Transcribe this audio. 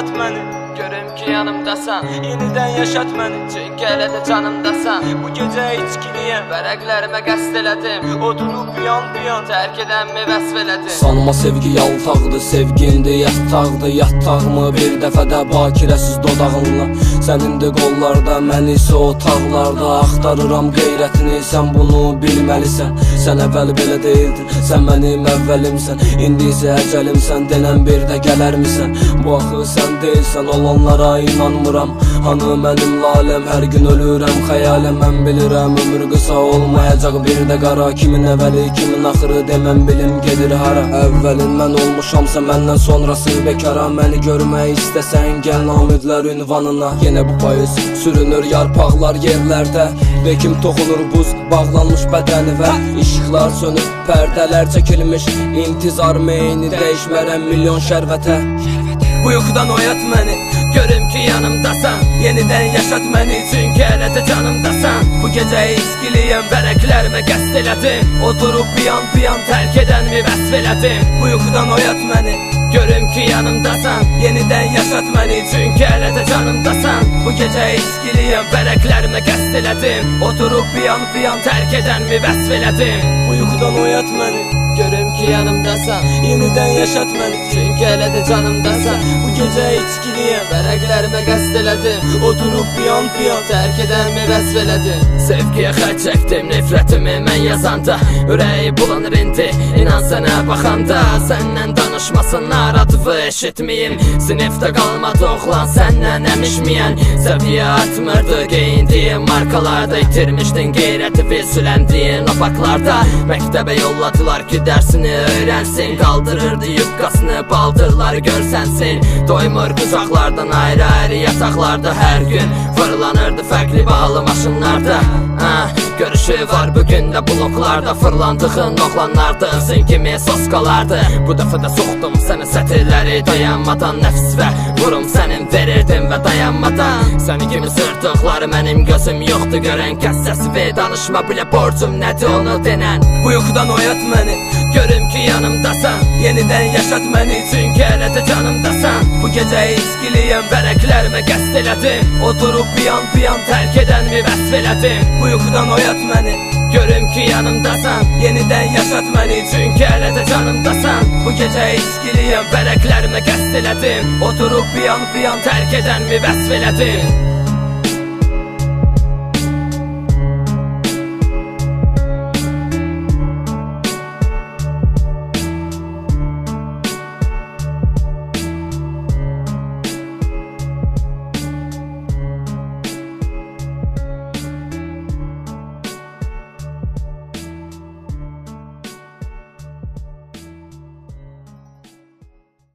oyat məni, görüm ki yanımdasan. Yenidən yaşat məni, çünki hələ də canımdasan. Bu gecə içkiliyəm, vərəqlərimə qəsd elədim. Oturub yan tərk edənmi vəsf elədim. Sanma sevgi yaltaqdır, sevgindi yataqdır. Yataqmı bir dəfədə bakirəsiz dodağınla. Sənindir qollarda, mən isə otaqlarda. Axtarıram qeyrətini, sən bunu bilməlisən. Sən əvvəl belə deyildin, sən mənim əvvəlimsən. İndi isə əcəlimsən, denən bir də gələrmisən. Bu axı sən deyilsən, olanlara inanmıram. Hanı mənim laləm, hər gün ölürəm xəyaləm. Mən bilirəm, ömür qısa olmayacaq bir də qara. Kimin əvvəli, kimin axırı deməm bilim gedir hara. Əvvəlin mən olmuşamsa, məndən sonrası bekara. Məni görmək istəsən, gəl namidlər ünvanına. Yenə bu payız sürünür yarpaqlar yerlərdə. Və kim toxunur buz, bağlanmış bədəni və işıqlar sönür, pərdələr çəkilmiş. İntizar meyni dəyişmərəm milyon şərvətə. Bu yuxudan oyat məni, görüm ki yanımdasan. Yenidən yaşat məni, çünki hələ də canımdasan. Bu gecə içkiliyəm, vərəqlərimə qəsd elədim. Oturub piyan tərk edənmi vəsf elədim. Bu yuxudan oyat məni, görüm ki yanımdasan. Yenidən yaşat məni, çünki hələ də canımdasan. Bu gecə içkiliyəm, vərəqlərimə qəsd elədim. Oturub piyan tərk edənmi vəsf elədim. Bu yuxudan oyat məni, görüm ki yanımdasan. Yenidən yaşat məni, çünki hələ də canımdasan. Bu gecə içkiliyəm, vərəqlərimə qəsd elədim. Oturub piyan tərk edənmi vəsf elədim. Sevgiyə xərc çəkdim, nefrətimi mən yazanda. Ürəyi bulanır indi, inan sənə baxanda. Səndən danışmasınlar, adıfı eşitməyim. Sinifdə qalmadı oxlan səndən əmişməyən. Səviyyə artmırdı geyindiyin markalarda. İtirmişdin qeyrəti və süləndiyin opaklarda. Məktəbə yolladılar ki dərsini öyrənsin. Qaldırırdı yuqqasını, baldırları görsənsin. Doymur qucaqlardan ayrı yataqlarda. Hər gün fırlanırdı fərqli bağlı maşınlarda. Görüşü var bugün də bloklarda. Fırlandığın oğlanlardı, özün kimi soskalardı. Bu dəfə də soxdum sənə sətirləri dayanmadan. Nəfs və vurum sənin verirdim və dayanmadan. Səni kimi sırdıqları mənim gözüm yoxdur görən. Kəs səsi və danışma bilə borcum nədir onu denən. Bu yuxudan oyat məni, görüm ki yanımdasan. Yenidən yaşat məni, çünki hələ də canımdasan. Bu gecə içkiliyəm, vərəqlərimə qəsd elədim. Oturub piyan tərk edənmi vəsf elədim. Bu yuxudan oyat məni, görüm ki yanımdasan. Yenidən yaşat məni, çünki hələ də canımdasan. Bu gecə içkiliyəm, vərəqlərimə qəsd elədim. Oturub piyan tərk edənmi vəsf elədim.